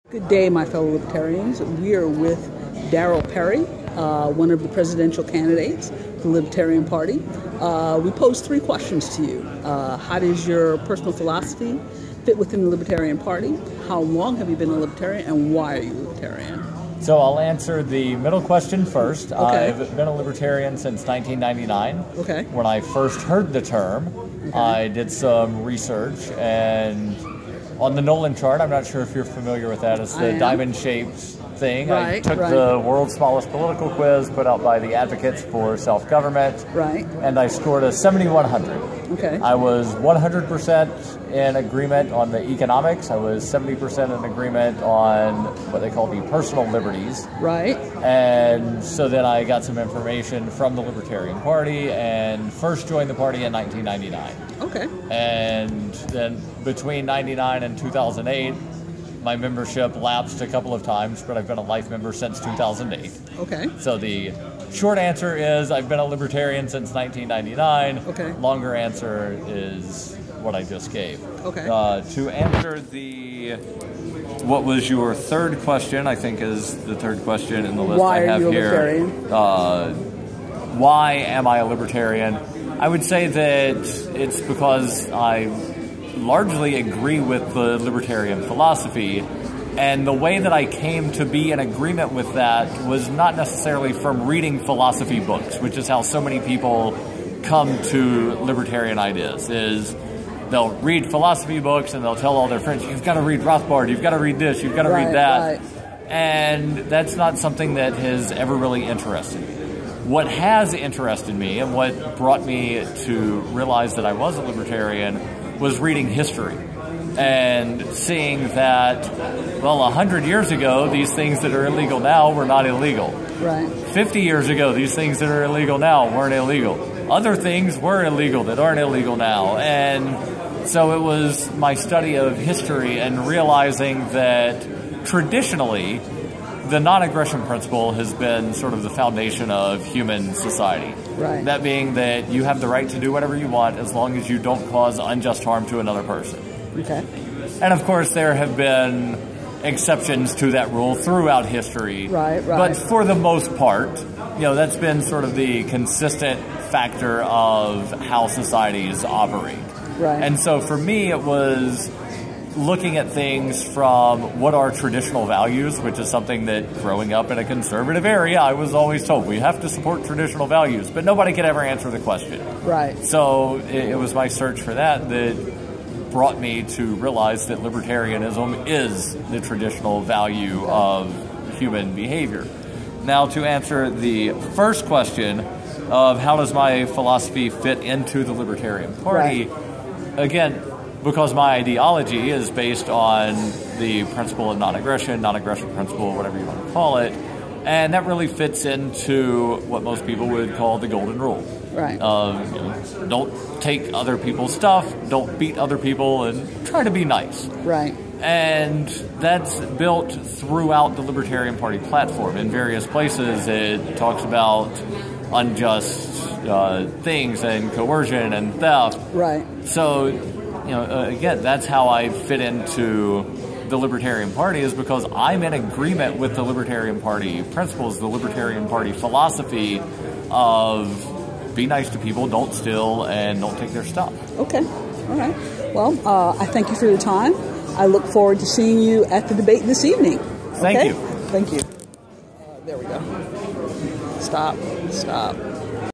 Good day, my fellow libertarians. We are with Daryl Perry, one of the presidential candidates for the Libertarian Party. We pose three questions to you. How does your personal philosophy fit within the Libertarian Party? How long have you been a libertarian, and why are you a libertarian? So I'll answer the middle question first. Okay. I've been a libertarian since 1999. Okay. When I first heard the term, I did some research, and on the Nolan chart, I'm not sure if you're familiar with that, it's the diamond-shaped thing. I took the world's smallest political quiz put out by the Advocates for Self-Government, and I scored a 7100. Okay. I was 100% in agreement on the economics. I was 70% in agreement on what they call the personal liberties. Right. And so then I got some information from the Libertarian Party and first joined the party in 1999. Okay. And then between 99 and 2008, my membership lapsed a couple of times, but I've been a life member since 2008. Okay. So the short answer is I've been a libertarian since 1999. Okay. Longer answer is what I just gave. Okay. To answer what was your third question, I think is the third question in the list I have here. Why am I a libertarian? I would say that it's because I largely agree with the libertarian philosophy, and the way that I came to be in agreement with that was not necessarily from reading philosophy books, which is how so many people come to libertarian ideas, is they'll read philosophy books and they'll tell all their friends, you've got to read Rothbard, you've got to read this, you've got to read that. And that's not something that has ever really interested me. What has interested me and what brought me to realize that I was a libertarian was reading history and seeing that, well, 100 years ago, these things that are illegal now were not illegal. Right. 50 years ago, these things that are illegal now weren't illegal. Other things were illegal that aren't illegal now. And so it was my study of history and realizing that traditionally, the non-aggression principle has been sort of the foundation of human society. Right. That being that you have the right to do whatever you want as long as you don't cause unjust harm to another person. Okay. And of course there have been exceptions to that rule throughout history. Right. But for the most part, that's been sort of the consistent factor of how societies operate. Right. And so for me it was looking at things from what are traditional values, which is something that growing up in a conservative area, I was always told we have to support traditional values, but nobody could ever answer the question. Right. So it was my search for that brought me to realize that libertarianism is the traditional value of human behavior. Now, to answer the first question of how does my philosophy fit into the Libertarian Party, again, because my ideology is based on the principle of non-aggression principle, whatever you want to call it, and that really fits into what most people would call the golden rule. Right. Don't take other people's stuff, don't beat other people, and try to be nice. Right. And that's built throughout the Libertarian Party platform. In various places, it talks about unjust things and coercion and theft. Right. So, again, that's how I fit into the Libertarian Party, is because I'm in agreement with the Libertarian Party principles, the Libertarian Party philosophy of be nice to people, don't steal, and don't take their stuff. Okay. All right. Well, I thank you for your time. I look forward to seeing you at the debate this evening. Thank you. Thank you. There we go. Stop.